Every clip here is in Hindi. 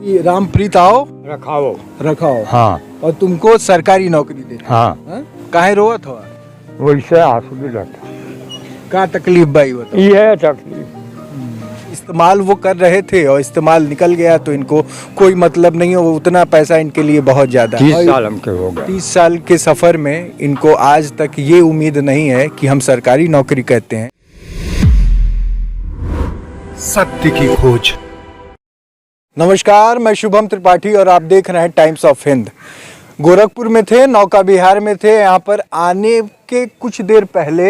ये रामप्रीत आओ रखाओ रखाओ। हाँ और तुमको सरकारी नौकरी देते। हाँ काहे रोवत हो? वैसे आंसू भी लगता का तकलीफ भाई बताओ? ये तकलीफ इस्तेमाल वो कर रहे थे और इस्तेमाल निकल गया तो इनको कोई मतलब नहीं है, वो उतना पैसा इनके लिए बहुत ज्यादा है। 30 साल हमके हो गए। 30 साल के सफर में इनको आज तक ये उम्मीद नहीं है कि हम सरकारी नौकरी कहते हैं। सत्य की खोज। नमस्कार, मैं शुभम त्रिपाठी और आप देख रहे हैं टाइम्स ऑफ हिंद। गोरखपुर में थे, नौका विहार में थे। यहाँ पर आने के कुछ देर पहले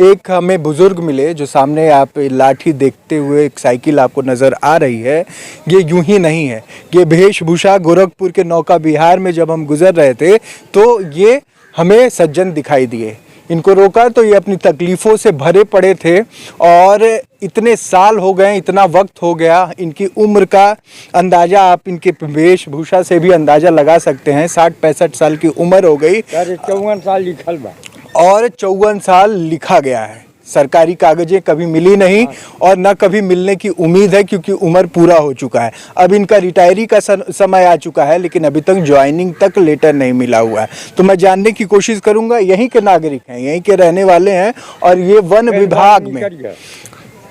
एक हमें बुजुर्ग मिले जो सामने आप लाठी देखते हुए एक साइकिल आपको नज़र आ रही है। ये यूं ही नहीं है, ये वेशभूषा गोरखपुर के नौका विहार में जब हम गुजर रहे थे तो ये हमें सज्जन दिखाई दिए। इनको रोका तो ये अपनी तकलीफ़ों से भरे पड़े थे और इतने साल हो गए, इतना वक्त हो गया। इनकी उम्र का अंदाज़ा आप इनके वेशभूषा से भी अंदाज़ा लगा सकते हैं। 60-65 साल की उम्र हो गई। 54 साल लिखल बा और 54 साल लिखा गया है। सरकारी कागजें कभी मिली नहीं और न कभी मिलने की उम्मीद है क्योंकि उम्र पूरा हो चुका है। अब इनका रिटायरी का समय आ चुका है लेकिन अभी तक ज्वाइनिंग तक लेटर नहीं मिला हुआ है। तो मैं जानने की कोशिश करूंगा। यहीं के नागरिक हैं, यहीं के रहने वाले हैं और ये वन विभाग में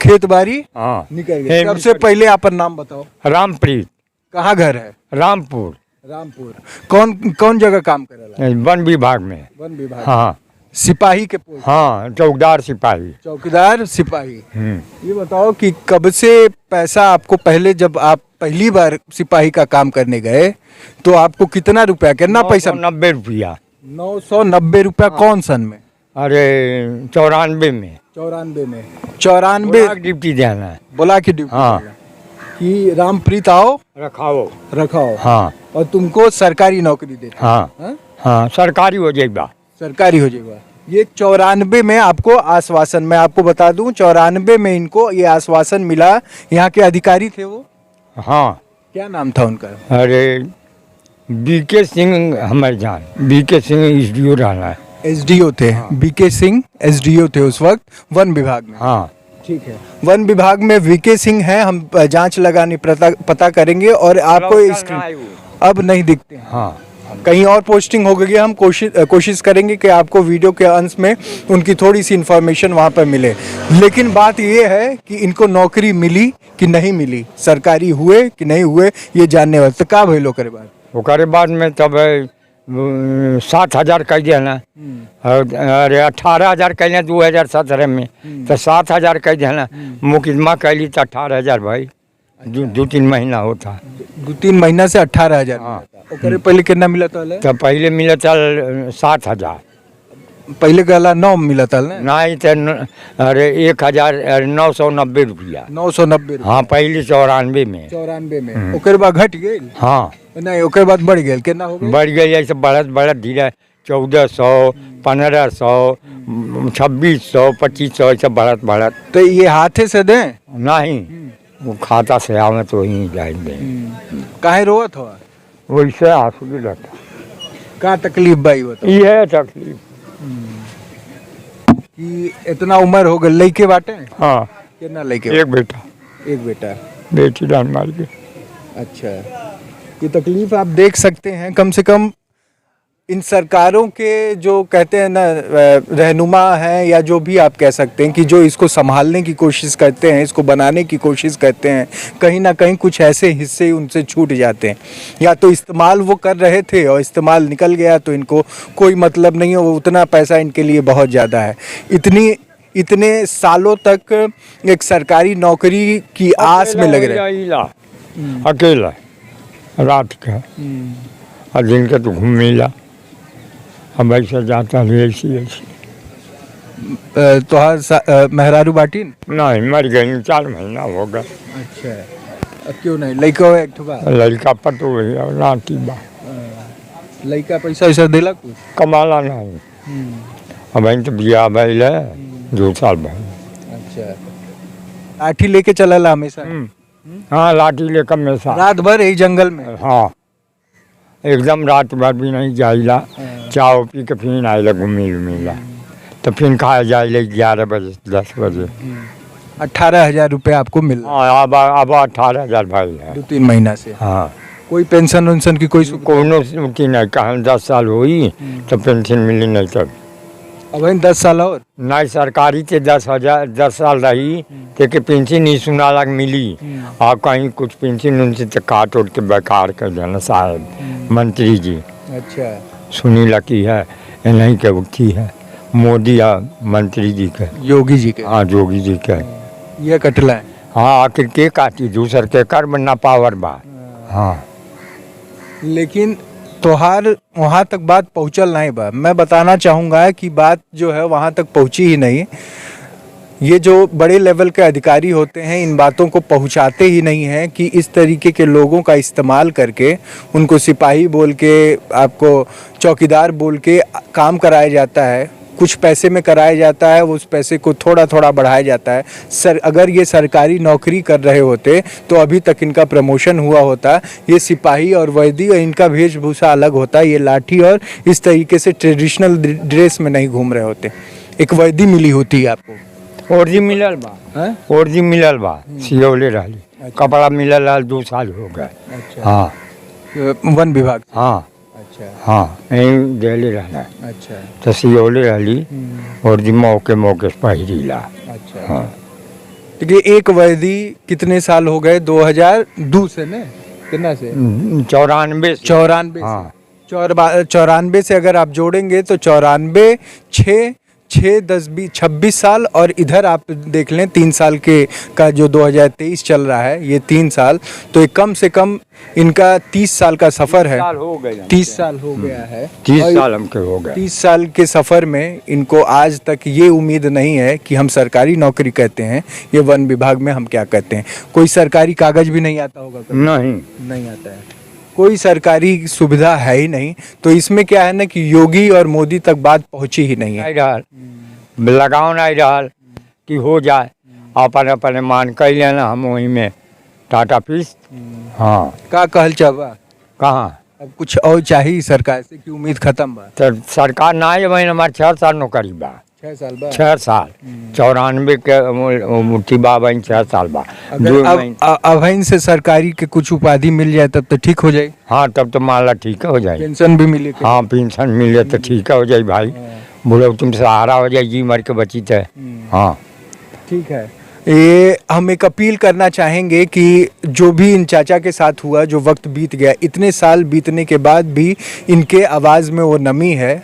खेत बाड़ी निकल गया। सबसे पहले आप नाम बताओ। रामप्रीत। कहाँ घर है? रामपुर। रामपुर। कौन जगह काम करे? वन विभाग में। वन विभाग। हाँ सिपाही के पोस्ट। हाँ, चौकीदार सिपाही। चौकीदार सिपाही। ये बताओ कि कब से पैसा आपको, पहले जब आप पहली बार सिपाही का काम करने गए तो आपको कितना रुपया, कितना पैसा? 90 रुपया। 990 रुपया। कौन सन में? अरे 94 में। 94 में। 94 ड्यूटी देना है। बोला कि ड्यूटी। हाँ। कि रामप्रीत आओ रखाओ रखाओ। हाँ। और तुमको सरकारी नौकरी देते। हाँ हाँ, सरकारी हो जाएगा। सरकारी हो जाएगा। ये 94 में आपको आश्वासन, मैं आपको बता दूं 94 में इनको ये आश्वासन मिला। यहाँ के अधिकारी थे वो? हाँ। क्या नाम था उनका? अरे बीके सिंह, हमारे जान बीके सिंह एसडीओ रहना है। एसडीओ थे। बीके सिंह एसडीओ थे उस वक्त वन विभाग में। हाँ ठीक है। वन विभाग में वीके सिंह हैं। हम जांच लगाने पता करेंगे और आपको स्क्रीन अब नहीं दिखते हैं। हाँ, कहीं और पोस्टिंग हो गई। हम कोशिश करेंगे कि आपको वीडियो के अंत में उनकी थोड़ी सी इन्फॉर्मेशन वहाँ पर मिले। लेकिन बात ये है कि इनको नौकरी मिली कि नहीं मिली, सरकारी हुए कि नहीं हुए, ये जानने वाले। तो का भइलो करे बाद? ओकरे बाद में तब 7,000 कह दिया ना। अरे 18,000 कहले 2017 में। तो 7,000 कह दिया ना। मुकदमा कैली तो 18,000 भाई। 2-3 महीना होता। 2-3 महीना से 18,000। हाँ। ओकरे पहले कितना मिला था? तो पहले मिला था 7,000। पहले कहला 9 मिला था ना? नहीं तो अरे 1,990 रुपया। 990। हाँ, पहले 94 में। 94 में। ओकर बाद घट गए? हाँ, नहीं, ओकर बाद बढ़ गए। कितना हो गया? बढ़ गई ऐसे बढ़त धीरे 1,400, 1,500, 2,600, 2,500 ऐसे बढ़त। तो ये हाथे से दें? नहीं, वो खाता से आवे तो ही जाएंगे। काहे रोवत हो? वैसे आंसू भी लगता। का तकलीफ भाई बताओ? ये तकलीफ कि इतना उम्र हो गई। लड़के बाटे? हाँ। कितना लड़के? एक बेटा। एक बेटा। बेटी डाल मार के। अच्छा, ये तकलीफ आप देख सकते हैं। कम से कम इन सरकारों के जो कहते हैं ना रहनुमा हैं या जो भी आप कह सकते हैं कि जो इसको संभालने की कोशिश करते हैं, इसको बनाने की कोशिश करते हैं, कहीं ना कहीं कुछ ऐसे हिस्से उनसे छूट जाते हैं। या तो इस्तेमाल वो कर रहे थे और इस्तेमाल निकल गया तो इनको कोई मतलब नहीं है, वो उतना पैसा इनके लिए बहुत ज़्यादा है। इतने सालों तक एक सरकारी नौकरी की आस में लग रहे। अकेला रात का और दिन का तो घूम मिला। अब ऐसा जाता है ऐसी। तो हर मेहरारू बाटी नहीं, मर गई 4 महीना हो गया। अच्छा, अब क्यों नहीं? लड़का एक ठो बा? लड़का पटो है नाती बा। लड़का पैसा वैसा दिला कुछ? कमाला नहीं। अब तो बिया भइल है 2 साल भइल। अच्छा, लाठी लेके चला हमेशा? हाँ, लाठी लेकर हमेशा। रात भर यही जंगल में? हाँ, एकदम रात भर भी नहीं जाइला। चाय पी के फिर आइला घूमिला तो फिर खा जाइले 11 बजे 10 बजे। 18,000 रुपये आपको मिल? हाँ, अब 18,000 भाई है 2-3 महीना से। हाँ। कोई पेंशन वेंशन की कोई सुविधा? कोनो की नहीं कहा 10 साल हुई तो पेंशन मिली नहीं तब अब इन 10 साल और नहीं सरकारी के 10 साल रही तो के पेंशन ही सुना लग मिली और कहीं कुछ पेंशन उनसे तो काट उठ के बेकार कर देना साहब मंत्री जी अच्छा सुनी लकी है ये नहीं के उठी है मोदी या मंत्री जी के योगी जी के हाँ जोगी जी के ये कटला है। हाँ आखिर के काटी दूसर के कर बनना पावर बा हाँ लेकिन तोहार वहाँ तक बात पहुँचल नहीं बा। मैं बताना चाहूँगा कि बात जो है वहाँ तक पहुँची ही नहीं। ये जो बड़े लेवल के अधिकारी होते हैं इन बातों को पहुँचाते ही नहीं हैं कि इस तरीके के लोगों का इस्तेमाल करके उनको सिपाही बोल के आपको चौकीदार बोल के काम कराया जाता है, कुछ पैसे में कराया जाता है, उस पैसे को थोड़ा थोड़ा बढ़ाया जाता है। अगर ये सरकारी नौकरी कर रहे होते तो अभी तक इनका प्रमोशन हुआ होता। ये सिपाही और वर्दी और इनका वेशभूषा अलग होता, ये लाठी और इस तरीके से ट्रेडिशनल ड्रेस में नहीं घूम रहे होते, एक वर्दी मिली होती है आपको। और जी मिलल बा और जी मिलल बा सियौले रहली कपड़ा मिलल 2 साल हो गए अच्छा हाँ वन विभाग हाँ अच्छा हाँ यहीं दिल्ली रहना अच्छा तो सियौले रहली और जी मौके मौके से पहिरीला अच्छा हाँ देखिए एक वर्दी कितने साल हो गए 2002 से ना कितना से 94 से 94 हाँ 94 से अगर आप जोड़ेंगे तो 94 6 10 20 26 साल और इधर आप देख लें 3 साल के का जो 2023 चल रहा है ये 3 साल तो एक कम से कम इनका 30 साल का सफ़र है। साल हो गए 30 साल हो गया है 30 और साल हमके हो गए 30 साल के सफ़र में इनको आज तक ये उम्मीद नहीं है कि हम सरकारी नौकरी कहते हैं, ये वन विभाग में हम क्या कहते हैं। कोई सरकारी कागज़ भी नहीं आता होगा कभी? नहीं आता है, कोई सरकारी सुविधा है ही नहीं। तो इसमें क्या है ना कि योगी और मोदी तक बात पहुंची ही नहीं है। नहीं रहल लगाव नहीं रहल कि हो जाए अपन अपन मान कर लेना हम वहीं में टाटा पीस हाँ का कहल चाहबा कहाँ अब कुछ और चाहिए सरकार से कि उम्मीद खत्म बा? तो सरकार ना है वही हमारे 6 साल नौकरी बा 6 साल बाद 6 साल 94 के मुट्ठी बा बहन 6 साल बा अगर अब इनसे सरकारी के कुछ उपाधि मिल जाए तब तो ठीक हो जाए, हाँ तब तो मान ला ठीक हो जाए पेंशन भी मिले हाँ पेंशन मिले तो ठीक हो जाए भाई बोलो तुम सहारा हो जाए जी मर के बची थे हाँ ठीक है। ये हम एक अपील करना चाहेंगे कि जो भी इन चाचा के साथ हुआ, जो वक्त बीत गया, इतने साल बीतने के बाद भी इनके आवाज़ में वो नमी है,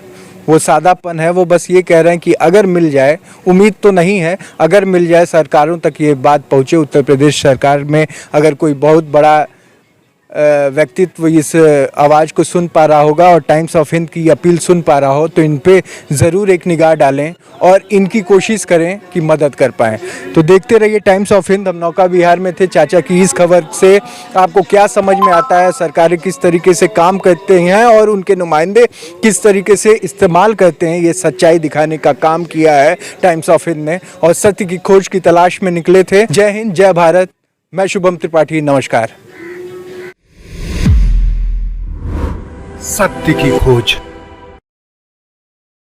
वो सादापन है। वो बस ये कह रहे हैं कि अगर मिल जाए, उम्मीद तो नहीं है, अगर मिल जाए सरकारों तक ये बात पहुँचे, उत्तर प्रदेश सरकार में अगर कोई बहुत बड़ा व्यक्तित्व इस आवाज़ को सुन पा रहा होगा और टाइम्स ऑफ हिंद की अपील सुन पा रहा हो तो इन पे ज़रूर एक निगाह डालें और इनकी कोशिश करें कि मदद कर पाएँ। तो देखते रहिए टाइम्स ऑफ हिंद। हम नौका विहार में थे। चाचा की इस खबर से आपको क्या समझ में आता है, सरकारें किस तरीके से काम करते हैं और उनके नुमाइंदे किस तरीके से इस्तेमाल करते हैं, ये सच्चाई दिखाने का काम किया है टाइम्स ऑफ हिंद ने और सत्य की खोज की तलाश में निकले थे। जय हिंद, जय भारत। मैं शुभम त्रिपाठी, नमस्कार। सत्य की खोज।